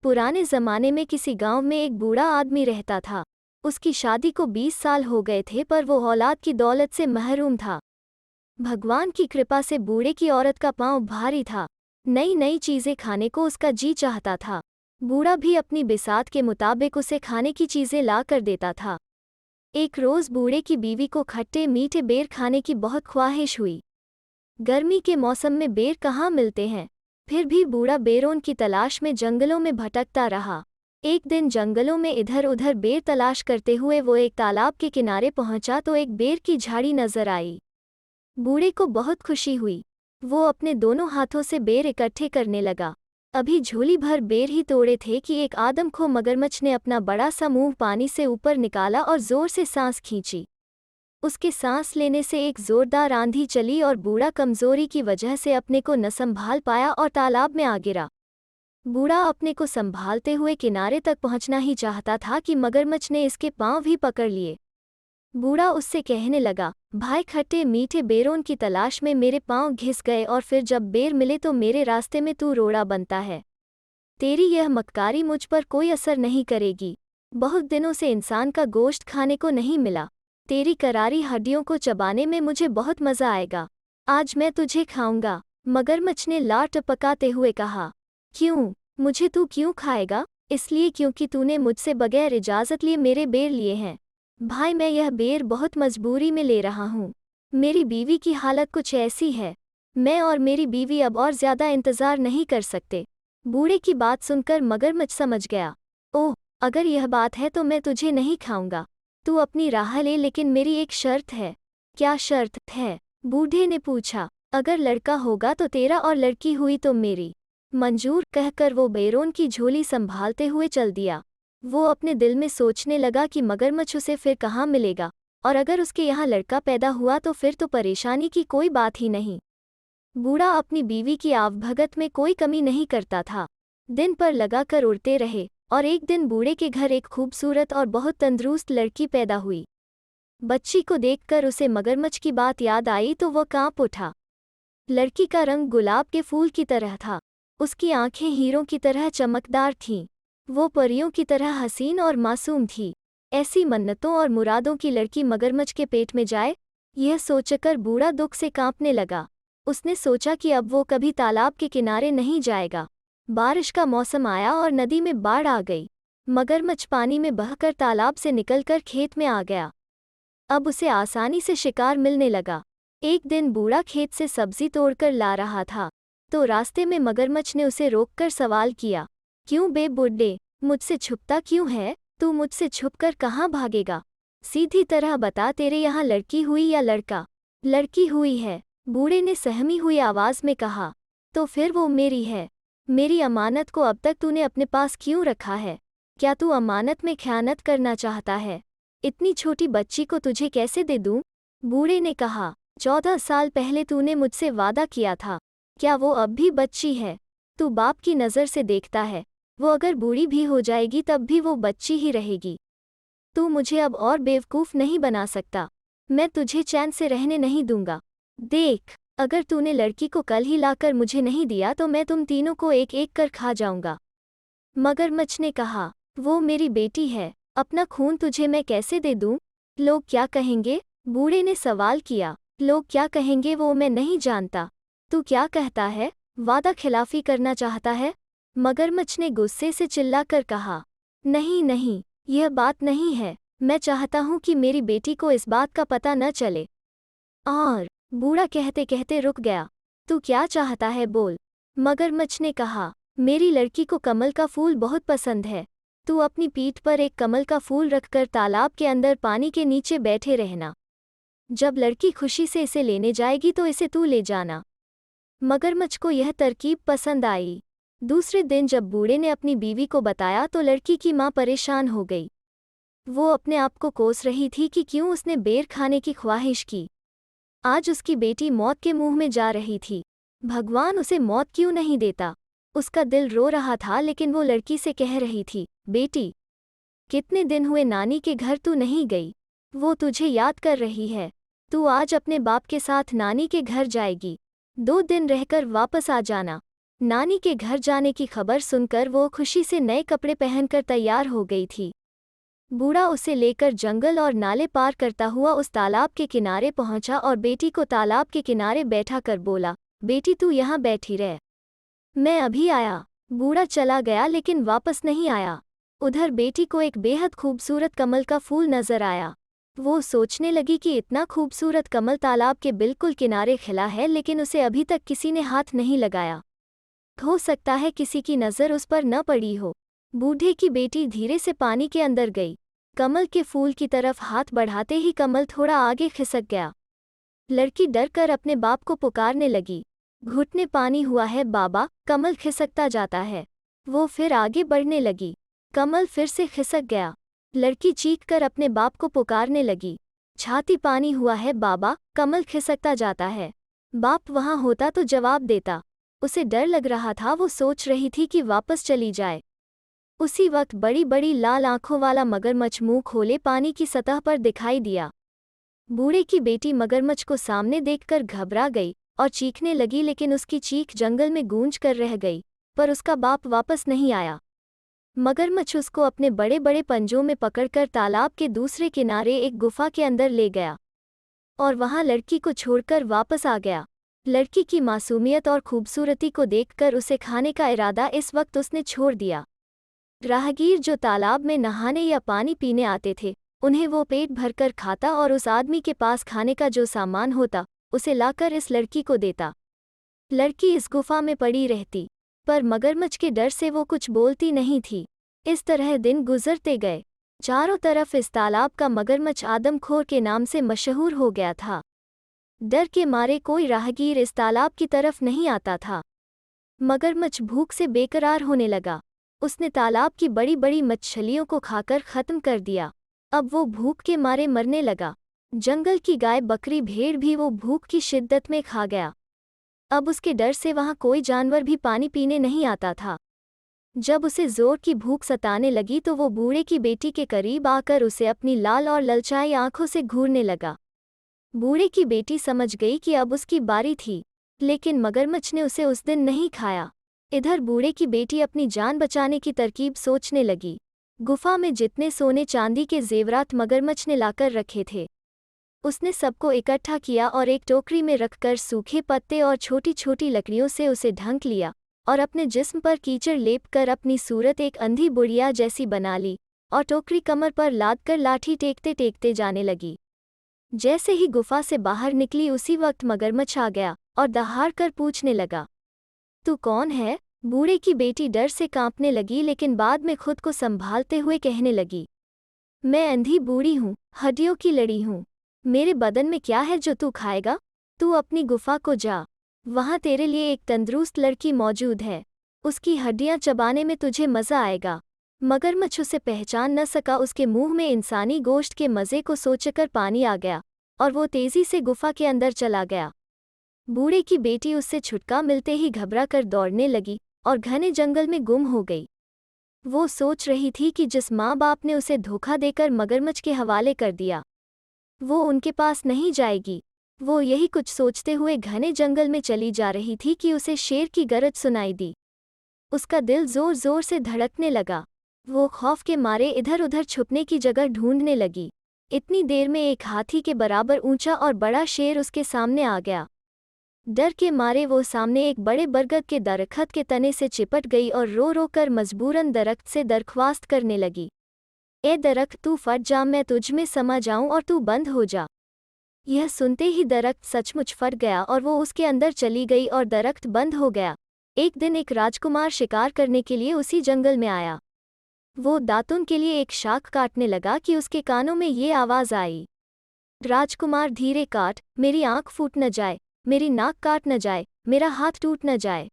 पुराने जमाने में किसी गांव में एक बूढ़ा आदमी रहता था। उसकी शादी को 20 साल हो गए थे, पर वो औलाद की दौलत से महरूम था। भगवान की कृपा से बूढ़े की औरत का पांव भारी था। नई नई चीजें खाने को उसका जी चाहता था। बूढ़ा भी अपनी बिसात के मुताबिक उसे खाने की चीजें ला कर देता था। एक रोज बूढ़े की बीवी को खट्टे मीठे बेर खाने की बहुत ख्वाहिश हुई। गर्मी के मौसम में बेर कहाँ मिलते हैं, फिर भी बूढ़ा बेरों की तलाश में जंगलों में भटकता रहा। एक दिन जंगलों में इधर उधर बेर तलाश करते हुए वो एक तालाब के किनारे पहुंचा तो एक बेर की झाड़ी नजर आई। बूढ़े को बहुत खुशी हुई। वो अपने दोनों हाथों से बेर इकट्ठे करने लगा। अभी झोली भर बेर ही तोड़े थे कि एक आदमखोर मगरमच्छ ने अपना बड़ा सा मुंह पानी से ऊपर निकाला और जोर से सांस खींची। उसके सांस लेने से एक जोरदार आंधी चली और बूढ़ा कमजोरी की वजह से अपने को न संभाल पाया और तालाब में आ गिरा। बूढ़ा अपने को संभालते हुए किनारे तक पहुंचना ही चाहता था कि मगरमच्छ ने इसके पांव भी पकड़ लिए। बूढ़ा उससे कहने लगा, भाई, खट्टे मीठे बेरों की तलाश में मेरे पांव घिस गए और फिर जब बेर मिले तो मेरे रास्ते में तू रोड़ा बनता है। तेरी यह मक्कारी मुझ पर कोई असर नहीं करेगी। बहुत दिनों से इंसान का गोश्त खाने को नहीं मिला। तेरी करारी हड्डियों को चबाने में मुझे बहुत मजा आएगा। आज मैं तुझे खाऊंगा। मगरमच्छ ने लार टपकाते हुए कहा। क्यों? मुझे तू क्यों खाएगा? इसलिए क्योंकि तूने मुझसे बगैर इजाजत लिए मेरे बेर लिए हैं। भाई, मैं यह बेर बहुत मजबूरी में ले रहा हूँ। मेरी बीवी की हालत कुछ ऐसी है। मैं और मेरी बीवी अब और ज्यादा इंतजार नहीं कर सकते। बूढ़े की बात सुनकर मगरमच्छ समझ गया। ओह, अगर यह बात है तो मैं तुझे नहीं खाऊंगा। तू अपनी राह ले, लेकिन मेरी एक शर्त है। क्या शर्त है? बूढ़े ने पूछा। अगर लड़का होगा तो तेरा और लड़की हुई तो मेरी। मंजूर, कहकर वो बेरों की झोली संभालते हुए चल दिया। वो अपने दिल में सोचने लगा कि मगरमच्छ उसे फिर कहाँ मिलेगा, और अगर उसके यहाँ लड़का पैदा हुआ तो फिर तो परेशानी की कोई बात ही नहीं। बूढ़ा अपनी बीवी की आवभगत में कोई कमी नहीं करता था। दिन पर लगाकर उड़ते रहे, और एक दिन बूढ़े के घर एक खूबसूरत और बहुत तंदुरुस्त लड़की पैदा हुई। बच्ची को देखकर उसे मगरमच्छ की बात याद आई तो वह कांप उठा। लड़की का रंग गुलाब के फूल की तरह था। उसकी आंखें हीरों की तरह चमकदार थीं। वो परियों की तरह हसीन और मासूम थी। ऐसी मन्नतों और मुरादों की लड़की मगरमच्छ के पेट में जाए, यह सोचकर बूढ़ा दुख से कांपने लगा। उसने सोचा कि अब वो कभी तालाब के किनारे नहीं जाएगा। बारिश का मौसम आया और नदी में बाढ़ आ गई। मगरमच्छ पानी में बहकर तालाब से निकलकर खेत में आ गया। अब उसे आसानी से शिकार मिलने लगा। एक दिन बूढ़ा खेत से सब्जी तोड़कर ला रहा था, तो रास्ते में मगरमच्छ ने उसे रोककर सवाल किया। क्यों बे बूढ़े, मुझसे छुपता क्यों है? तू मुझसे छुपकर कहाँ भागेगा? सीधी तरह बता, तेरे यहाँ लड़की हुई या लड़का? लड़की हुई है, बूढ़े ने सहमी हुई आवाज में कहा। तो फिर वो मेरी है। मेरी अमानत को अब तक तूने अपने पास क्यों रखा है? क्या तू अमानत में ख़यानत करना चाहता है? इतनी छोटी बच्ची को तुझे कैसे दे दूं? बूढ़े ने कहा। 14 साल पहले तूने मुझसे वादा किया था। क्या वो अब भी बच्ची है? तू बाप की नज़र से देखता है, वो अगर बूढ़ी भी हो जाएगी तब भी वो बच्ची ही रहेगी। तू मुझे अब और बेवकूफ़ नहीं बना सकता। मैं तुझे चैन से रहने नहीं दूंगा। देख, अगर तूने लड़की को कल ही लाकर मुझे नहीं दिया तो मैं तुम तीनों को एक एक कर खा जाऊंगा। मगरमच्छ ने कहा, वो मेरी बेटी है, अपना खून तुझे मैं कैसे दे दूं? लोग क्या कहेंगे? बूढ़े ने सवाल किया। लोग क्या कहेंगे वो मैं नहीं जानता। तू क्या कहता है? वादा खिलाफी करना चाहता है? मगरमच्छ ने गुस्से से चिल्लाकर कहा। नहीं नहीं, यह बात नहीं है। मैं चाहता हूँ कि मेरी बेटी को इस बात का पता न चले। और बूढ़ा कहते कहते रुक गया। तू क्या चाहता है, बोल? मगरमच्छ ने कहा, मेरी लड़की को कमल का फूल बहुत पसंद है। तू अपनी पीठ पर एक कमल का फूल रखकर तालाब के अंदर पानी के नीचे बैठे रहना। जब लड़की खुशी से इसे लेने जाएगी तो इसे तू ले जाना। मगरमच्छ को यह तरकीब पसंद आई। दूसरे दिन जब बूढ़े ने अपनी बीवी को बताया तो लड़की की माँ परेशान हो गई। वो अपने आप को कोस रही थी कि क्यों उसने बेर खाने की ख्वाहिश की। आज उसकी बेटी मौत के मुंह में जा रही थी। भगवान उसे मौत क्यों नहीं देता? उसका दिल रो रहा था, लेकिन वो लड़की से कह रही थी, बेटी, कितने दिन हुए नानी के घर तू नहीं गई। वो तुझे याद कर रही है। तू आज अपने बाप के साथ नानी के घर जाएगी। 2 दिन रहकर वापस आ जाना। नानी के घर जाने की खबर सुनकर वो खुशी से नए कपड़े पहनकर तैयार हो गई थी। बूढ़ा उसे लेकर जंगल और नाले पार करता हुआ उस तालाब के किनारे पहुंचा और बेटी को तालाब के किनारे बैठा कर बोला, बेटी तू यहाँ बैठी रह, मैं अभी आया। बूढ़ा चला गया लेकिन वापस नहीं आया। उधर बेटी को एक बेहद खूबसूरत कमल का फूल नजर आया। वो सोचने लगी कि इतना खूबसूरत कमल तालाब के बिल्कुल किनारे खिला है, लेकिन उसे अभी तक किसी ने हाथ नहीं लगाया। हो सकता है किसी की नज़र उस पर न पड़ी हो। बूढ़े की बेटी धीरे से पानी के अंदर गई। कमल के फूल की तरफ हाथ बढ़ाते ही कमल थोड़ा आगे खिसक गया। लड़की डर कर अपने बाप को पुकारने लगी, घुटने पानी हुआ है बाबा, कमल खिसकता जाता है। वो फिर आगे बढ़ने लगी, कमल फिर से खिसक गया। लड़की चीख कर अपने बाप को पुकारने लगी, छाती पानी हुआ है बाबा, कमल खिसकता जाता है। बाप वहाँ होता तो जवाब देता। उसे डर लग रहा था, वो सोच रही थी कि वापस चली जाए। उसी वक्त बड़ी बड़ी लाल आंखों वाला मगरमच्छ मुंह खोले पानी की सतह पर दिखाई दिया। बूढ़े की बेटी मगरमच्छ को सामने देखकर घबरा गई और चीखने लगी, लेकिन उसकी चीख जंगल में गूंज कर रह गई। पर उसका बाप वापस नहीं आया। मगरमच्छ उसको अपने बड़े बड़े पंजों में पकड़कर तालाब के दूसरे किनारे एक गुफा के अंदर ले गया और वहां लड़की को छोड़कर वापस आ गया। लड़की की मासूमियत और खूबसूरती को देखकर उसे खाने का इरादा इस वक्त उसने छोड़ दिया। राहगीर जो तालाब में नहाने या पानी पीने आते थे, उन्हें वो पेट भरकर खाता और उस आदमी के पास खाने का जो सामान होता उसे लाकर इस लड़की को देता। लड़की इस गुफा में पड़ी रहती, पर मगरमच्छ के डर से वो कुछ बोलती नहीं थी। इस तरह दिन गुजरते गए। चारों तरफ इस तालाब का मगरमच्छ आदमखोर के नाम से मशहूर हो गया था। डर के मारे कोई राहगीर इस तालाब की तरफ नहीं आता था। मगरमच्छ भूख से बेकरार होने लगा। उसने तालाब की बड़ी बड़ी मछलियों को खाकर खत्म कर दिया। अब वो भूख के मारे मरने लगा। जंगल की गाय बकरी भेड़ भी वो भूख की शिद्दत में खा गया। अब उसके डर से वहाँ कोई जानवर भी पानी पीने नहीं आता था। जब उसे जोर की भूख सताने लगी तो वो बूढ़े की बेटी के करीब आकर उसे अपनी लाल और ललचाई आंखों से घूरने लगा। बूढ़े की बेटी समझ गई कि अब उसकी बारी थी, लेकिन मगरमच्छ ने उसे उस दिन नहीं खाया। इधर बूढ़े की बेटी अपनी जान बचाने की तरकीब सोचने लगी। गुफा में जितने सोने चांदी के जेवरात मगरमच्छ ने लाकर रखे थे, उसने सबको इकट्ठा किया और एक टोकरी में रखकर सूखे पत्ते और छोटी छोटी लकड़ियों से उसे ढक लिया और अपने जिस्म पर कीचड़ लेपकर अपनी सूरत एक अंधी बुढ़िया जैसी बना ली और टोकरी कमर पर लादकर लाठी टेकते टेकते जाने लगी। जैसे ही गुफा से बाहर निकली उसी वक्त मगरमच्छ आ गया और दहाड़ कर पूछने लगा, तू कौन है? बूढ़े की बेटी डर से कांपने लगी, लेकिन बाद में खुद को संभालते हुए कहने लगी, मैं अंधी बूढ़ी हूँ, हड्डियों की लड़ी हूँ। मेरे बदन में क्या है जो तू खाएगा? तू अपनी गुफा को जा, वहाँ तेरे लिए एक तंदुरुस्त लड़की मौजूद है, उसकी हड्डियाँ चबाने में तुझे मज़ा आएगा। मगरमच्छ उसे पहचान न सका। उसके मुंह में इंसानी गोश्त के मज़े को सोचकर पानी आ गया और वो तेज़ी से गुफा के अंदर चला गया। बूढ़े की बेटी उससे छुटकारा मिलते ही घबरा कर दौड़ने लगी और घने जंगल में गुम हो गई। वो सोच रही थी कि जिस माँ बाप ने उसे धोखा देकर मगरमच्छ के हवाले कर दिया, वो उनके पास नहीं जाएगी। वो यही कुछ सोचते हुए घने जंगल में चली जा रही थी कि उसे शेर की गरज सुनाई दी। उसका दिल जोर जोर से धड़कने लगा। वो खौफ के मारे इधर उधर छुपने की जगह ढूंढने लगी। इतनी देर में एक हाथी के बराबर ऊंचा और बड़ा शेर उसके सामने आ गया। डर के मारे वो सामने एक बड़े बरगद के दरख्त के तने से चिपट गई और रो रो कर मजबूरन दरख्त से दरख्वास्त करने लगी, ए दरख्त तू फट जा, मैं तुझ में समा जाऊं और तू बंद हो जा। यह सुनते ही दरख्त सचमुच फट गया और वो उसके अंदर चली गई और दरख्त बंद हो गया। एक दिन एक राजकुमार शिकार करने के लिए उसी जंगल में आया। वो दातुन के लिए एक शाख काटने लगा कि उसके कानों में ये आवाज़ आई, राजकुमार धीरे काट, मेरी आँख फूट न जाए, मेरी नाक काट न जाए, मेरा हाथ टूट न जाए।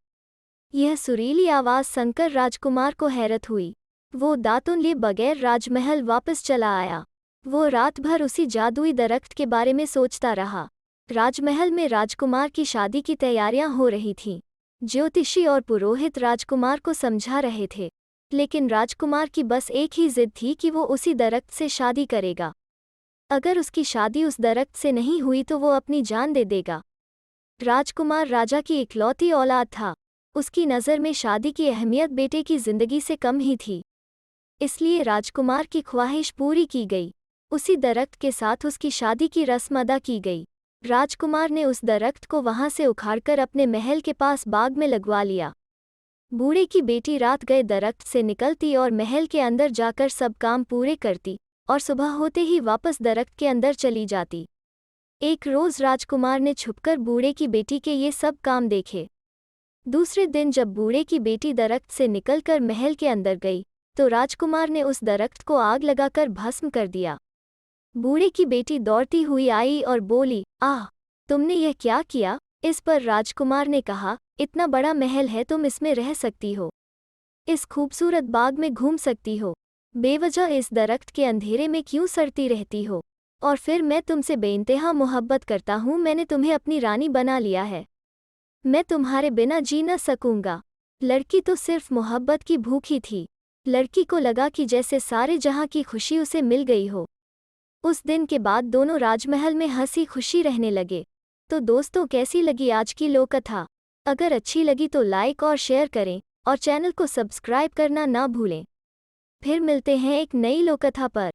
यह सुरीली आवाज़ सुनकर राजकुमार को हैरत हुई। वो दातुन लिए बगैर राजमहल वापस चला आया। वो रात भर उसी जादुई दरख्त के बारे में सोचता रहा। राजमहल में राजकुमार की शादी की तैयारियां हो रही थीं। ज्योतिषी और पुरोहित राजकुमार को समझा रहे थे, लेकिन राजकुमार की बस एक ही जिद थी कि वो उसी दरख्त से शादी करेगा। अगर उसकी शादी उस दरख्त से नहीं हुई तो वो अपनी जान दे देगा। राजकुमार राजा की इकलौती औलाद था। उसकी नज़र में शादी की अहमियत बेटे की जिंदगी से कम ही थी। इसलिए राजकुमार की ख्वाहिश पूरी की गई। उसी दरख्त के साथ उसकी शादी की रस्म अदा की गई। राजकुमार ने उस दरख्त को वहां से उखाड़कर अपने महल के पास बाग में लगवा लिया। बूढ़े की बेटी रात गए दरख्त से निकलती और महल के अंदर जाकर सब काम पूरे करती, और सुबह होते ही वापस दरख्त के अंदर चली जाती। एक रोज़ राजकुमार ने छुपकर बूढ़े की बेटी के ये सब काम देखे। दूसरे दिन जब बूढ़े की बेटी दरख्त से निकलकर महल के अंदर गई, तो राजकुमार ने उस दरख्त को आग लगाकर भस्म कर दिया। बूढ़े की बेटी दौड़ती हुई आई और बोली, आह, तुमने यह क्या किया? इस पर राजकुमार ने कहा, इतना बड़ा महल है, तुम इसमें रह सकती हो, इस खूबसूरत बाग में घूम सकती हो, बेवजह इस दरख्त के अंधेरे में क्यों सड़ती रहती हो? और फिर मैं तुमसे बेइंतहा मोहब्बत करता हूँ, मैंने तुम्हें अपनी रानी बना लिया है, मैं तुम्हारे बिना जी न सकूंगा। लड़की तो सिर्फ मोहब्बत की भूखी थी। लड़की को लगा कि जैसे सारे जहां की खुशी उसे मिल गई हो। उस दिन के बाद दोनों राजमहल में हंसी खुशी रहने लगे। तो दोस्तों, कैसी लगी आज की लोककथा? अगर अच्छी लगी तो लाइक और शेयर करें, और चैनल को सब्सक्राइब करना ना भूलें। फिर मिलते हैं एक नई लोककथा पर।